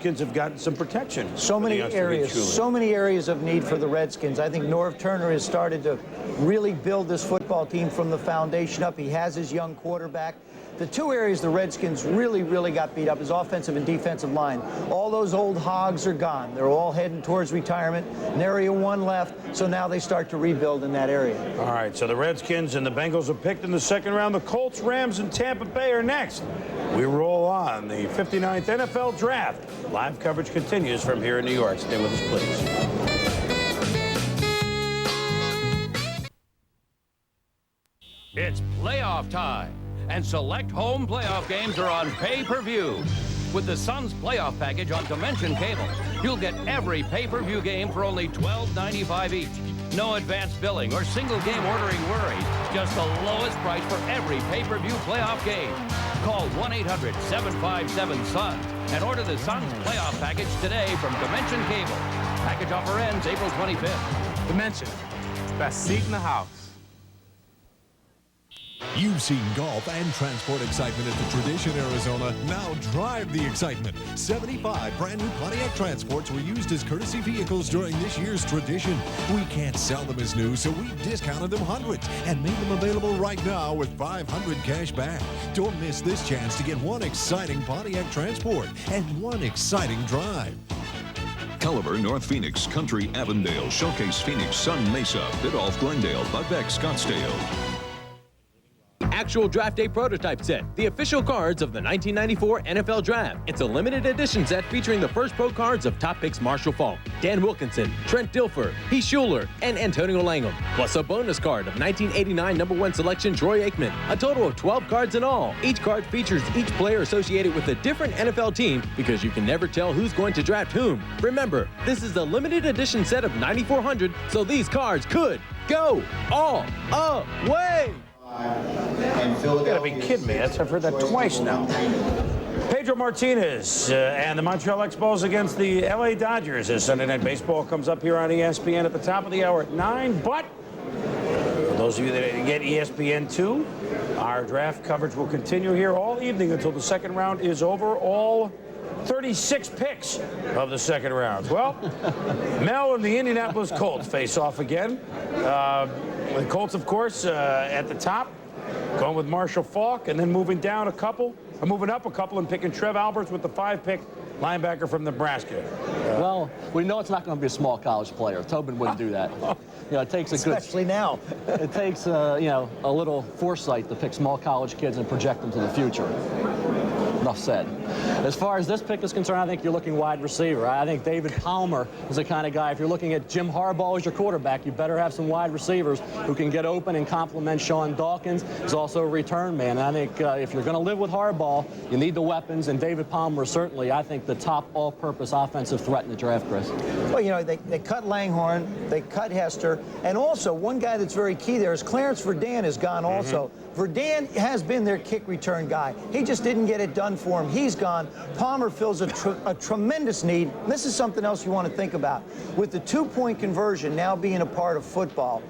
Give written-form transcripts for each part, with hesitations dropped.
Redskins have gotten some protection. So many areas of need for the Redskins. I think Norv Turner has started to really build this football team from the foundation up. He has his young quarterback. The two areas the Redskins really got beat up is offensive and defensive line. All those old hogs are gone. They're all heading towards retirement. Nary a one left, so now they start to rebuild in that area. All right, so the Redskins and the Bengals are picked in the second round. The Colts, Rams, and Tampa Bay are next. We roll on the 59th NFL Draft. Live coverage continues from here in New York. Stay with us, please. It's playoff time, and select home playoff games are on pay-per-view. With the Suns playoff package on Dimension Cable, you'll get every pay-per-view game for only $12.95 each. No advanced billing or single game ordering worries. Just the lowest price for every pay-per-view playoff game. Call 1-800-757-SUNS and order the Suns playoff package today from Dimension Cable. Package offer ends April 25th. Dimension, best seat in the house. You've seen golf and transport excitement at the Tradition, Arizona. Now drive the excitement. 75 brand new Pontiac Transports were used as courtesy vehicles during this year's Tradition. We can't sell them as new, so we discounted them hundreds and made them available right now with $500 cash back. Don't miss this chance to get one exciting Pontiac Transport and one exciting drive. Caliber, North Phoenix, Country, Avondale, Showcase Phoenix, Sun Mesa, Biddulph, Glendale, Budbeck, Scottsdale. Actual Draft Day prototype set, the official cards of the 1994 NFL Draft. It's a limited edition set featuring the first pro cards of top picks Marshall Faulk, Dan Wilkinson, Trent Dilfer, Heath Schuler, and Antonio Langham, plus a bonus card of 1989 number 1 selection Troy Aikman. A total of 12 cards in all. Each card features each player associated with a different NFL team because you can never tell who's going to draft whom. Remember, this is a limited edition set of 9,400, so these cards could go all away. You gotta be kidding me. I've heard that twice now. Pedro Martinez and the Montreal Expos against the LA Dodgers as Sunday Night Baseball comes up here on ESPN at the top of the hour at 9. But for those of you that get ESPN2, our draft coverage will continue here all evening until the second round is over. All 36 picks of the second round. Well, Mel and the Indianapolis Colts face off again. The Colts, of course, at the top, going with Marshall Faulk, and then moving down a couple, or moving up a couple, and picking Trev Alberts with the 5-pick linebacker from Nebraska. Well, we know it's not going to be a small college player. Tobin wouldn't do that. You know, it takes especially now. It takes you know, a little foresight to pick small college kids and project them to the future. Enough said. As far as this pick is concerned, I think you're looking wide receiver. I think David Palmer is the kind of guy, if you're looking at Jim Harbaugh as your quarterback, you better have some wide receivers who can get open and complement Sean Dawkins. He's also a return man. And I think if you're going to live with Harbaugh, you need the weapons, and David Palmer is certainly, I think, the top all-purpose offensive threat in the draft, Chris. Well, you know, they cut Langhorne, they cut Hester, and also one guy that's very key there is Clarence Verdun is gone also. Verdun has been their kick return guy. He just didn't get it done for him. He's gone. Palmer fills a tremendous need. This is something else you want to think about. With the two-point conversion now being a part of football,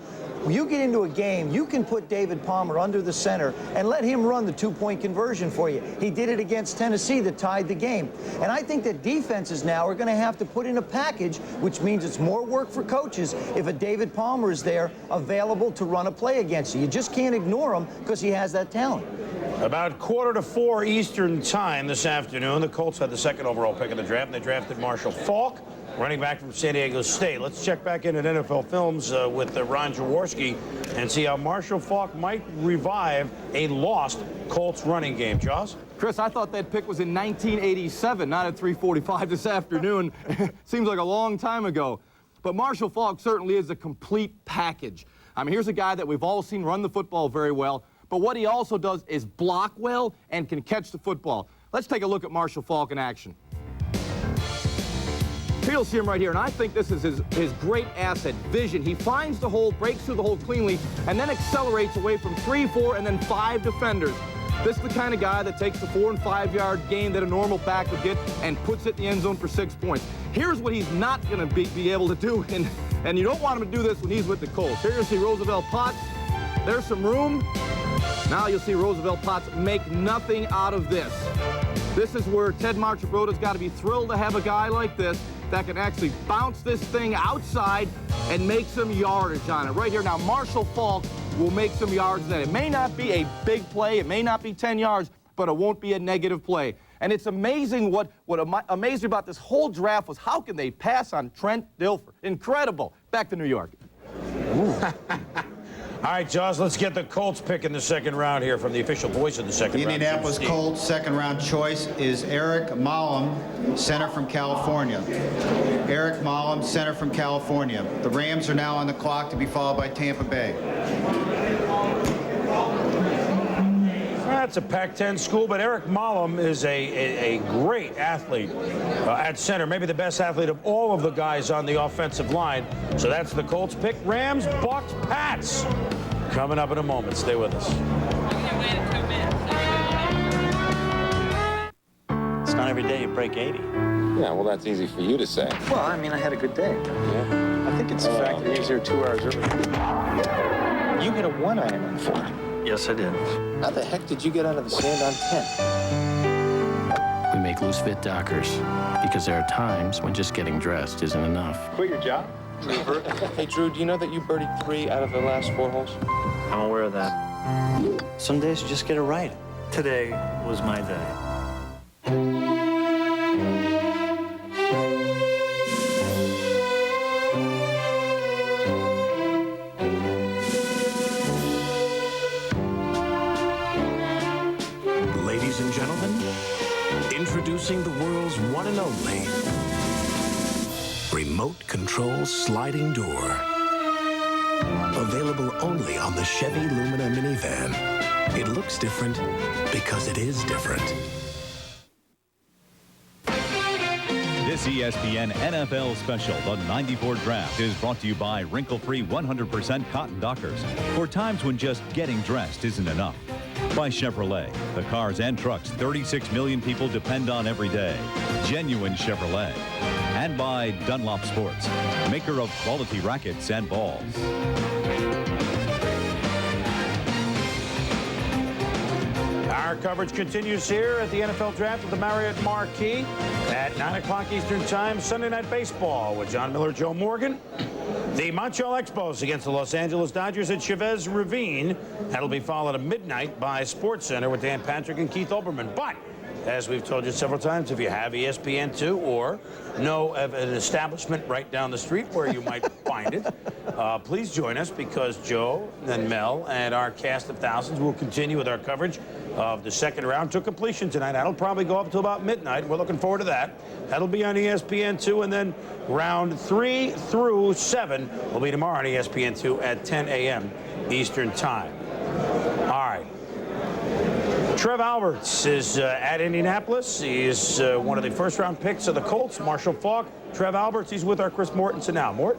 you get into a game, you can put David Palmer under the center and let him run the two-point conversion for you. He did it against Tennessee that tied the game. And I think that defenses now are going to have to put in a package, which means it's more work for coaches if a David Palmer is there available to run a play against you. You just can't ignore him because he has that talent. About 3:45 Eastern time this afternoon, the Colts had the second overall pick of the draft, and they drafted Marshall Faulk, running back from San Diego State. Let's check back in at NFL Films with Ron Jaworski and see how Marshall Faulk might revive a lost Colts running game. Jaws? Chris, I thought that pick was in 1987, not at 3:45 this afternoon. Seems like a long time ago. But Marshall Faulk certainly is a complete package. I mean, here's a guy that we've all seen run the football very well, but what he also does is block well and can catch the football. Let's take a look at Marshall Faulk in action. Here you'll see him right here, and I think this is his great asset, vision. He finds the hole, breaks through the hole cleanly, and then accelerates away from 3, 4, and then 5 defenders. This is the kind of guy that takes the 4- and 5-yard gain that a normal back would get and puts it in the end zone for 6 points. Here's what he's not going to be able to do, and you don't want him to do this when he's with the Colts. Here you'll see Roosevelt Potts. There's some room. Now you'll see Roosevelt Potts make nothing out of this. This is where Ted Marchibroda's got to be thrilled to have a guy like this that can actually bounce this thing outside and make some yardage on it. Right here, now Marshall Faulk will make some yards then. It may not be a big play, it may not be 10 yards, but it won't be a negative play. And it's amazing what amazed me about this whole draft was how can they pass on Trent Dilfer? Incredible. Back to New York. All right, Jaws, let's get the Colts pick in the second round here from the official voice of the second round. Indianapolis Colts second-round choice is Eric Malum, center from California. Eric Malum, center from California. The Rams are now on the clock to be followed by Tampa Bay. That's a Pac-10 school, but Eric Malum is a great athlete at center, maybe the best athlete of all of the guys on the offensive line. So that's the Colts pick. Rams, Bucks, Pats. Coming up in a moment. Stay with us. It's not every day you break 80. Yeah, well, that's easy for you to say. Well, I mean, I had a good day. Yeah. I think it's the fact that he was here 2 hours early. You hit a 1 iron on 4. Yes, I did. How the heck did you get out of the sand on 10? We make loose fit Dockers because there are times when just getting dressed isn't enough. Quit your job? Hey, Drew, do you know that you birdied 3 out of the last 4 holes? I'm aware of that. Some days you just get it right. Today was my day. Ladies and gentlemen, introducing the world's one and only remote control sliding door. Available only on the Chevy Lumina minivan. It looks different because it is different. This ESPN NFL special, the 94 Draft, is brought to you by wrinkle-free 100% cotton Dockers for times when just getting dressed isn't enough. By Chevrolet, the cars and trucks 36 million people depend on every day. Genuine Chevrolet. And by Dunlop Sports, maker of quality rackets and balls. Our coverage continues here at the NFL Draft at the Marriott Marquis at 9 o'clock Eastern Time. Sunday Night Baseball with John Miller, Joe Morgan. The Montreal Expos against the Los Angeles Dodgers at Chavez Ravine. That'll be followed at midnight by SportsCenter with Dan Patrick and Keith Olbermann. But as we've told you several times, if you have ESPN2 or know of an establishment right down the street where you might find it, please join us because Joe and Mel and our cast of thousands will continue with our coverage of the second round to completion tonight. That'll probably go up until about midnight. We're looking forward to that. That'll be on ESPN2, and then round 3 through 7 will be tomorrow on ESPN2 at 10 a.m. Eastern Time. All right. Trev Alberts is at Indianapolis. He is one of the first-round picks of the Colts. Marshall Faulk. Trev Alberts, he's with our Chris Mortensen now. Mort?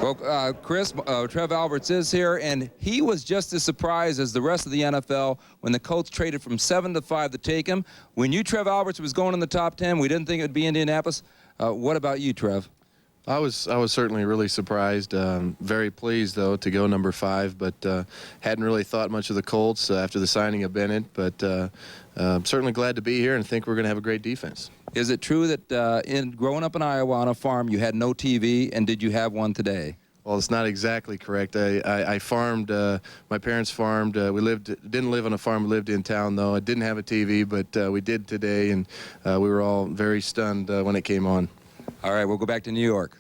Well, Chris, Trev Alberts is here, and he was just as surprised as the rest of the NFL when the Colts traded from 7 to 5 to take him. We knew Trev Alberts was going in the top 10. We didn't think it would be Indianapolis. What about you, Trev? I was certainly really surprised. Very pleased, though, to go number 5, but hadn't really thought much of the Colts after the signing of Bennett. But I'm certainly glad to be here and think we're going to have a great defense. Is it true that in growing up in Iowa on a farm, you had no TV, and did you have one today? Well, it's not exactly correct. I farmed. My parents farmed. We didn't live on a farm. We lived in town, though. I didn't have a TV, but we did today, and we were all very stunned when it came on. All right, we'll go back to New York.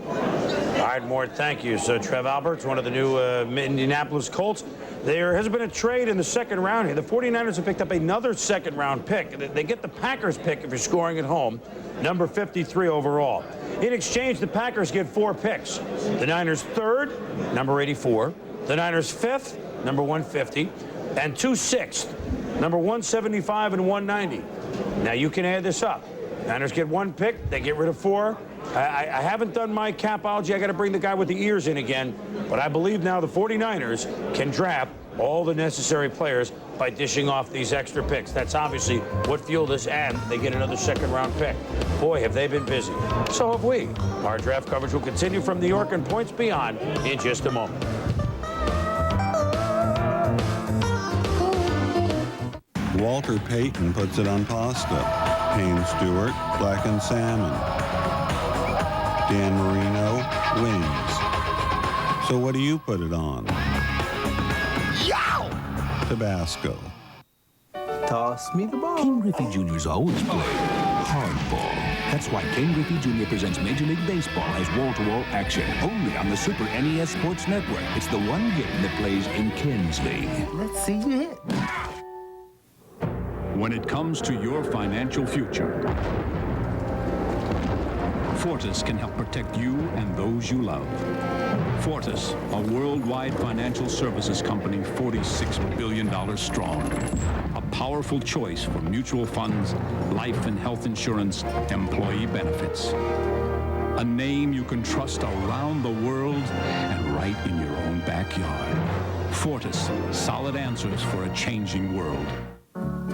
All right, Mort, thank you. So Trev Alberts, one of the new Indianapolis Colts. There has been a trade in the second round here. The 49ers have picked up another second-round pick. They get the Packers pick if you're scoring at home, number 53 overall. In exchange, the Packers get 4 picks. The Niners' 3rd, number 84. The Niners' 5th, number 150. And 2 6th, number 175 and 190. Now, you can add this up. Niners get 1 pick. They get rid of 4. I haven't done my capology. I got to bring the guy with the ears in again. But I believe now the 49ers can draft all the necessary players by dishing off these extra picks. That's obviously what fueled this, and they get another second-round pick. Boy, have they been busy. So have we. Our draft coverage will continue from New York and points beyond in just a moment. Walter Payton puts it on pasta. Payne Stewart, blackened salmon. Dan Marino, wings. So what do you put it on? Yow! Tabasco. Toss me the ball. Ken Griffey Jr.'s always played hardball. That's why Ken Griffey Jr. presents Major League Baseball as wall-to-wall action, only on the Super NES Sports Network. It's the one game that plays in Ken's league. Let's see you hit. When it comes to your financial future, Fortis can help protect you and those you love. Fortis, a worldwide financial services company, $46 billion strong. A powerful choice for mutual funds, life and health insurance, employee benefits. A name you can trust around the world and right in your own backyard. Fortis, solid answers for a changing world.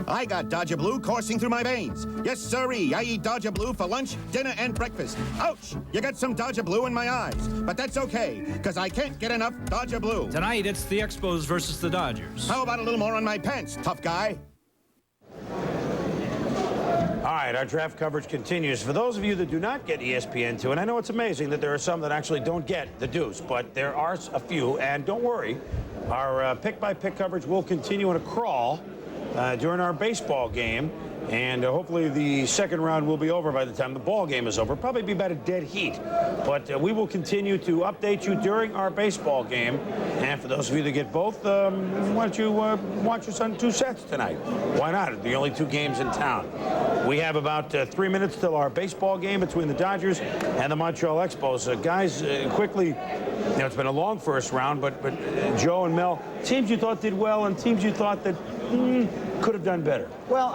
I got Dodger Blue coursing through my veins. Yes, sirree. I eat Dodger Blue for lunch, dinner, and breakfast. Ouch! You got some Dodger Blue in my eyes. But that's okay, because I can't get enough Dodger Blue. Tonight, it's the Expos versus the Dodgers. How about a little more on my pants, tough guy? All right, our draft coverage continues. For those of you that do not get ESPN2, and I know it's amazing that there are some that actually don't get the deuce, but there are a few, and don't worry, our pick-by-pick coverage will continue in a crawl during our baseball game, and hopefully the second round will be over by the time the ball game is over. Probably be about a dead heat, but we will continue to update you during our baseball game. And for those of you that get both, why don't you watch us on 2 sets tonight? Why not? The only 2 games in town. We have about 3 minutes till our baseball game between the Dodgers and the Montreal Expos. Guys, quickly, you know, it's been a long first round, but Joe and Mel, teams you thought did well and teams you thought that could have done better. Well,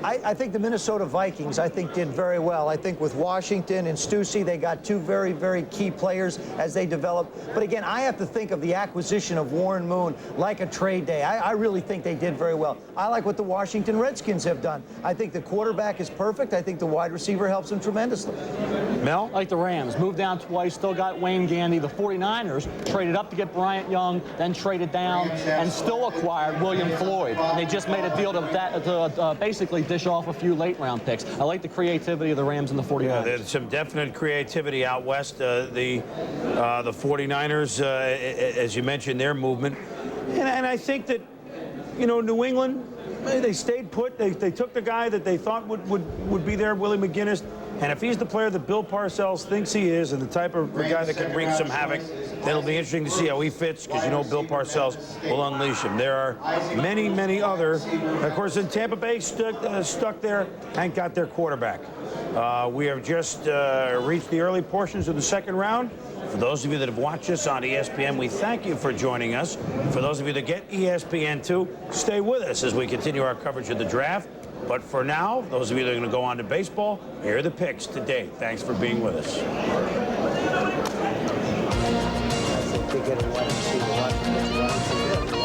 I think the Minnesota Vikings, I think, did very well. I think with Washington and Stussy, they got 2 very, very key players as they develop. But again, I have to think of the acquisition of Warren Moon like a trade day. I really think they did very well. I like what the Washington Redskins have done. I think the quarterback is perfect. I think the wide receiver helps them tremendously. Mel? Like the Rams, moved down twice, still got Wayne Gandy. The 49ers traded up to get Bryant Young, then traded down, and still acquired William Floyd. And they just made a deal to basically dish off a few late-round picks. I like the creativity of the Rams and the 49ers. Yeah, there's some definite creativity out west. The 49ers, as you mentioned, their movement. And I think that, you know, New England, they stayed put. They took the guy that they thought would be there, Willie McGinnis. And if he's the player that Bill Parcells thinks he is and the type of guy that can wreak some havoc, it'll be interesting to see how he fits, because you know Bill Parcells will unleash him. There are many, many other. Of course, in Tampa Bay, stuck there and got their quarterback. We have just reached the early portions of the second round. For those of you that have watched us on ESPN, we thank you for joining us. For those of you that get ESPN2, stay with us as we continue our coverage of the draft. But for now, those of you that are going to go on to baseball, here are the picks today. Thanks for being with us. I think they get a wide receiver.